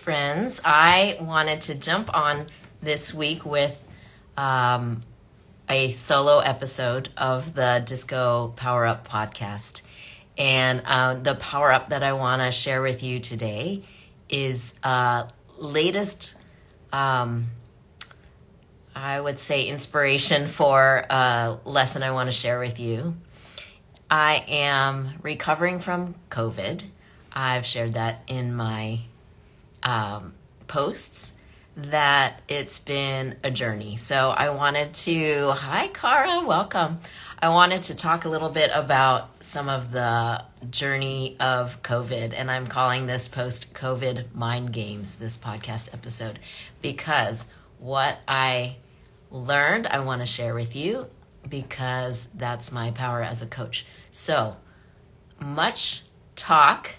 friends. I wanted to jump on this week with a solo episode of the Disco Power Up podcast. And the power up that I want to share with you today is latest, I would say, inspiration for a lesson I want to share with you. I am recovering from COVID. I've shared that in my posts, that it's been a journey. So I wanted to, hi Cara, welcome. I wanted to talk a little bit about some of the journey of COVID, and I'm calling this post-COVID mind games, this podcast episode, because what I learned I want to share with you, because that's my power as a coach. So much talk,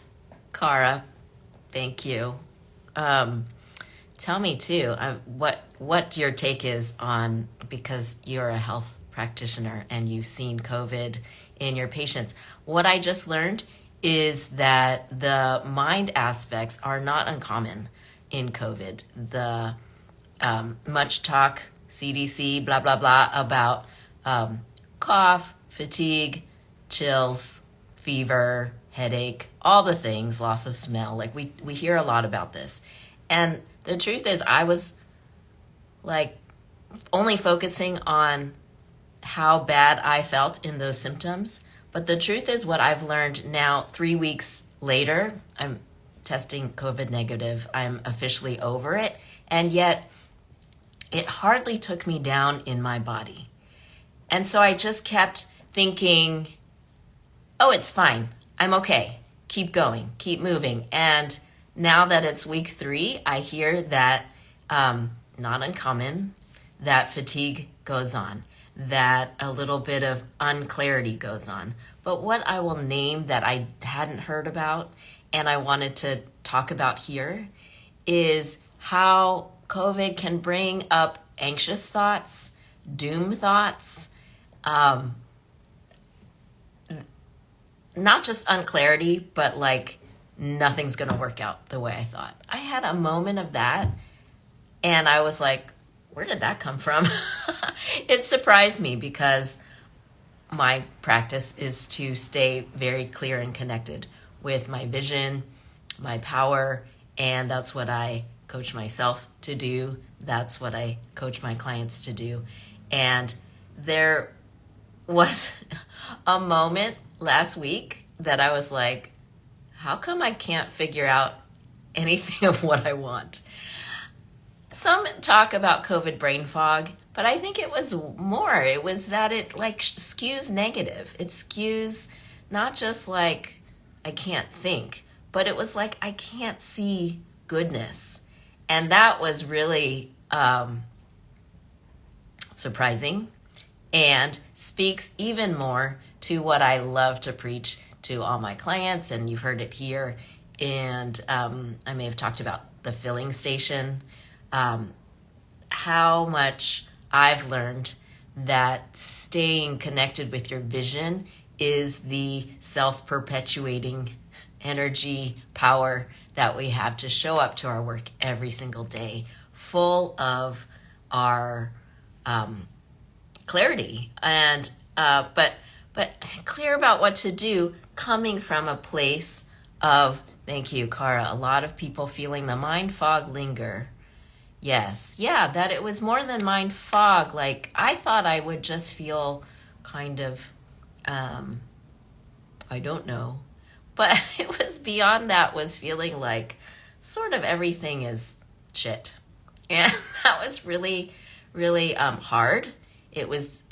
Cara, thank you. Tell me too, what your take is on, because you're a health practitioner and you've seen COVID in your patients. What I just learned is that the mind aspects are not uncommon in COVID. The much talk, CDC, blah, blah, blah, about cough, fatigue, chills, fever, headache, all the things, loss of smell. Like we hear a lot about this. And the truth is, I was like only focusing on how bad I felt in those symptoms. But the truth is, what I've learned now, 3 weeks later, I'm testing COVID negative. I'm officially over it. And yet it hardly took me down in my body. And so I just kept thinking, oh, it's fine. I'm okay. Keep going. Keep moving. And now that it's week 3, I hear that, not uncommon, that fatigue goes on, that a little bit of unclarity goes on. But what I will name that I hadn't heard about and I wanted to talk about here is how COVID can bring up anxious thoughts, doom thoughts, not just unclarity, but like nothing's going to work out the way I thought. I had a moment of that and I was like, where did that come from? It surprised me because my practice is to stay very clear and connected with my vision, my power, and that's what I coach myself to do. That's what I coach my clients to do. And there was a moment last week that I was like, how come I can't figure out anything of what I want? Some talk about COVID brain fog, but I think it was more. It was that it like skews negative. It skews not just like I can't think, but it was like I can't see goodness. And that was really surprising and speaks even more to what I love to preach to all my clients, and you've heard it here. And I may have talked about the filling station, how much I've learned that staying connected with your vision is the self-perpetuating energy power that we have to show up to our work every single day, full of our clarity and but clear about what to do, coming from a place of, thank you, Cara, a lot of people feeling the mind fog linger. Yes, yeah, that it was more than mind fog. Like I thought I would just feel kind of, I don't know, but it was beyond that, was feeling like sort of everything is shit. And that was really, really hard. It was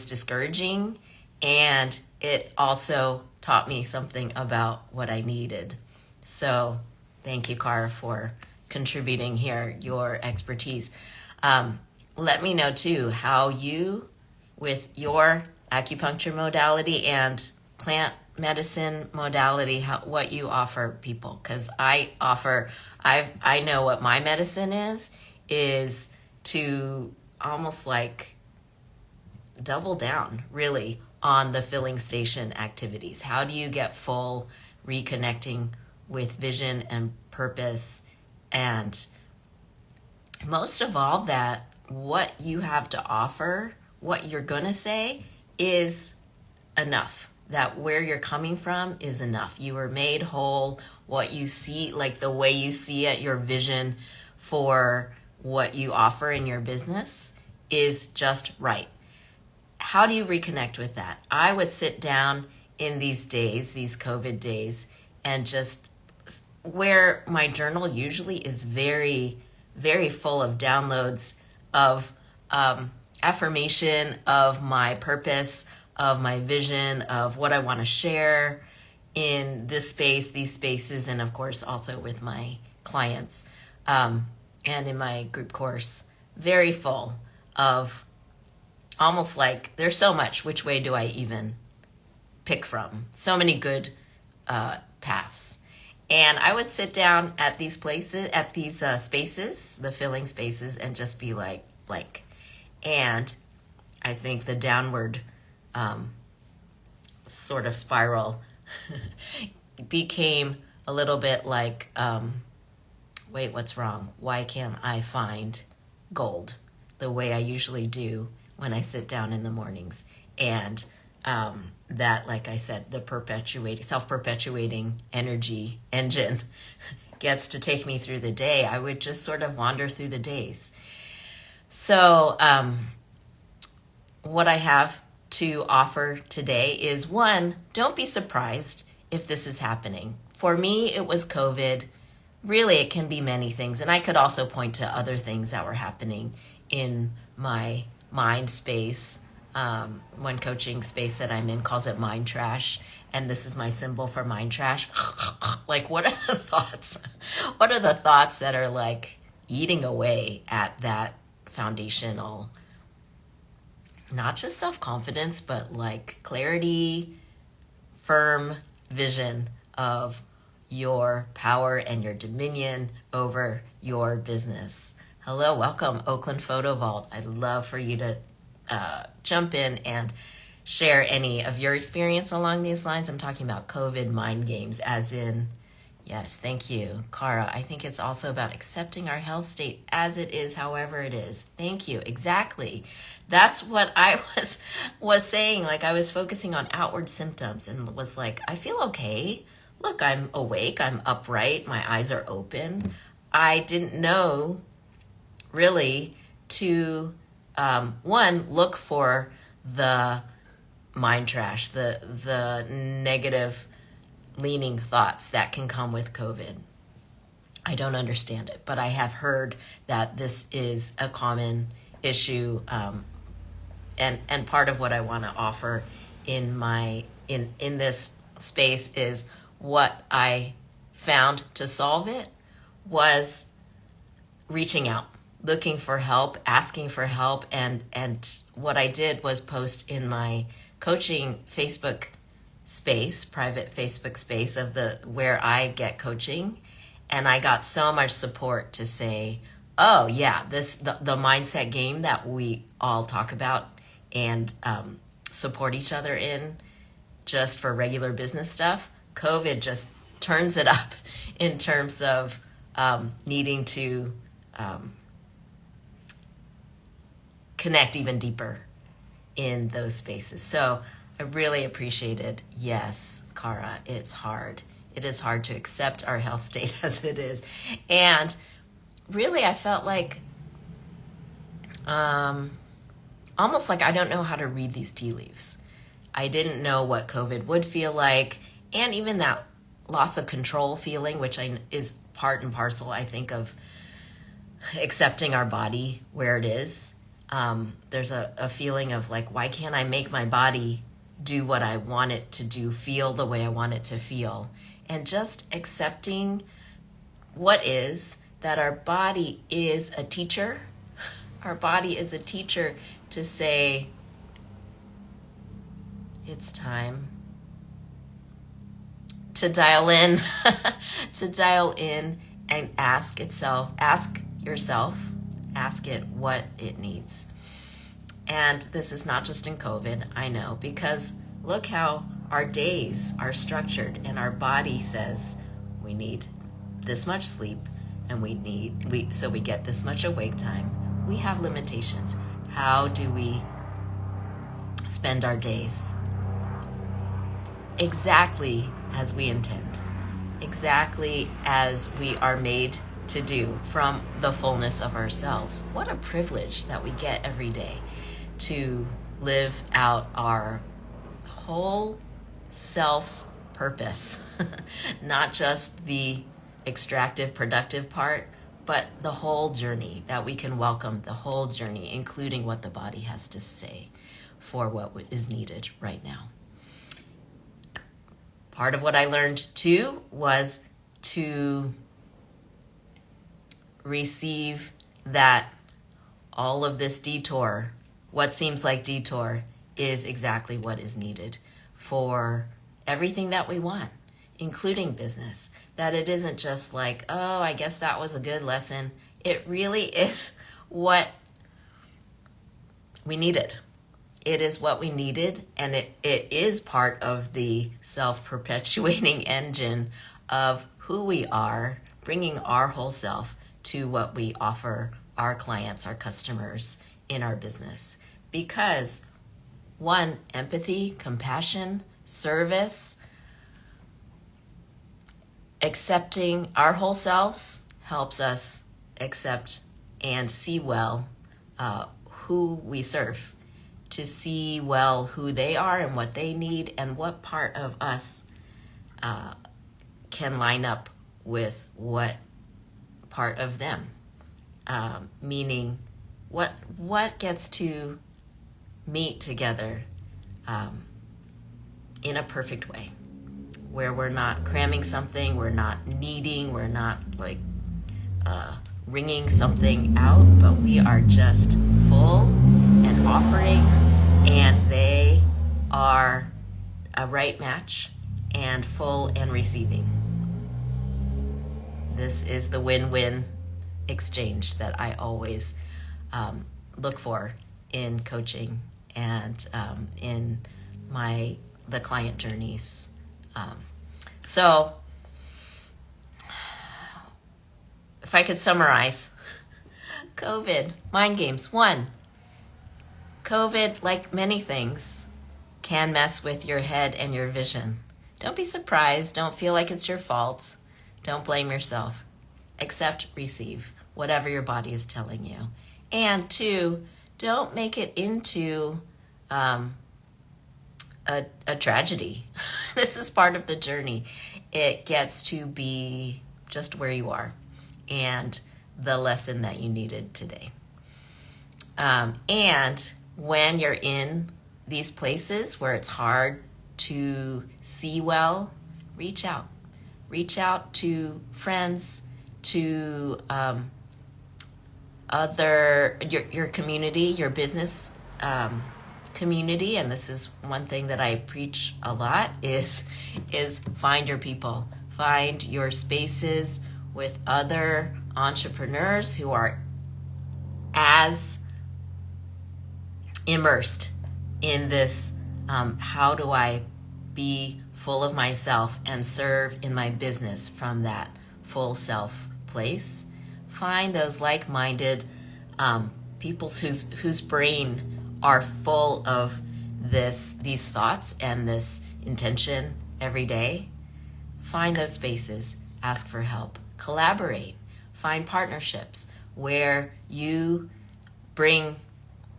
discouraging, and it also taught me something about what I needed. So thank you, Cara, for contributing here, your expertise. Let me know too how you, with your acupuncture modality and plant medicine modality, what you offer people. Because I know what my medicine is to almost like double down really on the filling station activities. How do you get full reconnecting with vision and purpose And most of all, that what you have to offer, what you're going to say is enough. That where you're coming from is enough. You were made whole. What you see, like the way you see it, your vision for what you offer in your business is just right. How do you reconnect with that? I would sit down in these days, these COVID days, and just where my journal usually is very, very full of downloads of affirmation of my purpose, of my vision, of what I want to share in this space, these spaces, and of course also with my clients and in my group course. Very full of almost like there's so much, which way do I even pick from? So many good paths. And I would sit down at these places, at these spaces, the filling spaces, and just be like, blank. And I think the downward sort of spiral became a little bit like, wait, what's wrong? Why can't I find gold the way I usually do when I sit down in the mornings? And that, like I said, the self-perpetuating energy engine gets to take me through the day. I would just sort of wander through the days. So what I have to offer today is, one, don't be surprised if this is happening. For me, it was COVID. Really, it can be many things. And I could also point to other things that were happening in my mind space. One coaching space that I'm in calls it mind trash. And this is my symbol for mind trash. Like, what are the thoughts? What are the thoughts that are like eating away at that foundational, not just self-confidence, but like clarity, firm vision of your power and your dominion over your business. Hello, welcome, Oakland Photo Vault. I'd love for you to jump in and share any of your experience along these lines. I'm talking about COVID mind games, as in, yes, thank you, Cara. I think it's also about accepting our health state as it is, however it is. Thank you. Exactly. That's what I was saying. Like, I was focusing on outward symptoms and was like, I feel okay. Look, I'm awake. I'm upright. My eyes are open. I didn't know really to, one, look for the mind trash, the negative leaning thoughts that can come with COVID. I don't understand it, but I have heard that this is a common issue, and part of what I want to offer in this space is what I found to solve it was reaching out, looking for help, asking for help, and what I did was post in my coaching Facebook space, private Facebook space of where I get coaching, and I got so much support to say, oh yeah, the mindset game that we all talk about and support each other in just for regular business stuff. COVID just turns it up in terms of needing to connect even deeper in those spaces. So I really appreciated, yes, Cara, it's hard. It is hard to accept our health state as it is. And really, I felt like almost like I don't know how to read these tea leaves. I didn't know what COVID would feel like, and even that loss of control feeling, which is part and parcel, I think, of accepting our body where it is. There's a feeling of like, why can't I make my body do what I want it to do, feel the way I want it to feel? And just accepting what is, that our body is a teacher. Our body is a teacher to say, it's time to dial in, and ask yourself, ask it what it needs. And this is not just in COVID, I know, because look how our days are structured and our body says we need this much sleep and so we get this much awake time. We have limitations. How do we spend our days? Exactly as we intend, exactly as we are made to do from the fullness of ourselves. What a privilege that we get every day to live out our whole self's purpose, not just the extractive, productive part, but the whole journey, that we can welcome the whole journey, including what the body has to say for what is needed right now. Part of what I learned too was to receive that all of this detour, what seems like detour, is exactly what is needed for everything that we want, including business. That it isn't just like, oh, I guess that was a good lesson. It really is what we needed. It is what we needed, and it is part of the self-perpetuating engine of who we are, bringing our whole self to what we offer our clients, our customers in our business. Because one, empathy, compassion, service, accepting our whole selves helps us accept and see well who we serve, to see well who they are and what they need and what part of us can line up with what part of them. Meaning what gets to meet together in a perfect way, where we're not cramming something, we're not needing, we're not like wringing something out, but we are just full and offering, and they are a right match and full and receiving. This is the win-win exchange that I always look for in coaching and in the client journeys. So if I could summarize, COVID, mind games. 1, COVID, like many things, can mess with your head and your vision. Don't be surprised. Don't feel like it's your fault. Don't blame yourself. Accept, receive whatever your body is telling you. And 2, don't make it into a tragedy. This is part of the journey. It gets to be just where you are and the lesson that you needed today. And when you're in these places where it's hard to see well, reach out. Reach out to friends, to your community, your business community. And this is one thing that I preach a lot is find your people. Find your spaces with other entrepreneurs who are as immersed in this, how do I be full of myself and serve in my business from that full self place. Find those like-minded people whose brain are full of these thoughts and this intention every day. Find those spaces, ask for help, collaborate, find partnerships where you bring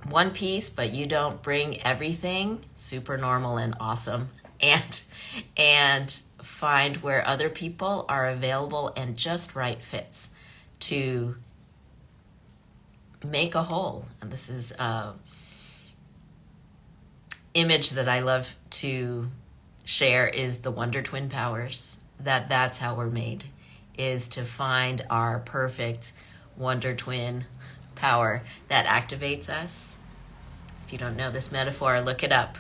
one piece, but you don't bring everything, super normal and awesome, and find where other people are available and just right fits to make a whole. And this is a image that I love to share is the Wonder Twin powers, that's how we're made, is to find our perfect Wonder Twin power that activates us. If you don't know this metaphor, look it up.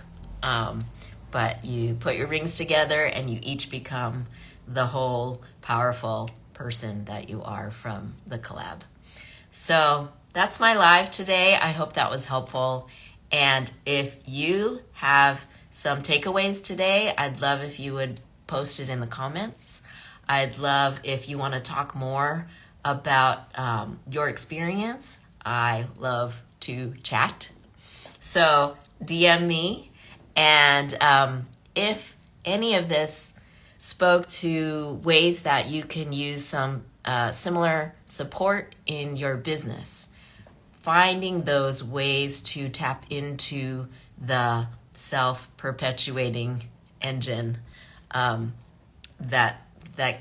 But you put your rings together and you each become the whole powerful person that you are from the collab. So that's my live today. I hope that was helpful. And if you have some takeaways today, I'd love if you would post it in the comments. I'd love if you want to talk more about your experience. I love to chat. So DM me, and if any of this spoke to ways that you can use some similar support in your business, finding those ways to tap into the self-perpetuating engine that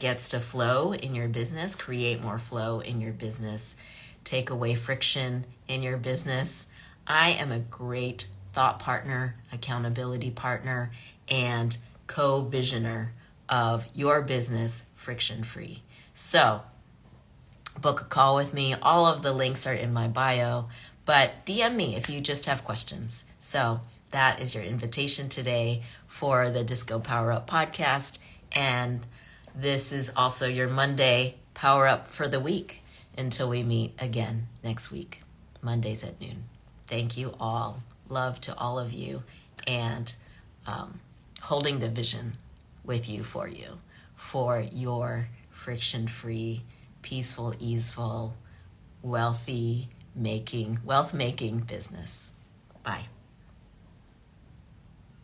gets to flow in your business, create more flow in your business, take away friction in your business. I am a great thought partner, accountability partner, and co-visioner of your business friction-free. So book a call with me. All of the links are in my bio, but DM me if you just have questions. So that is your invitation today for the Disco Power Up podcast. And this is also your Monday Power Up for the week until we meet again next week, Mondays at noon. Thank you all. Love to all of you, and holding the vision with you for your friction-free, peaceful, easeful, wealth making business. Bye.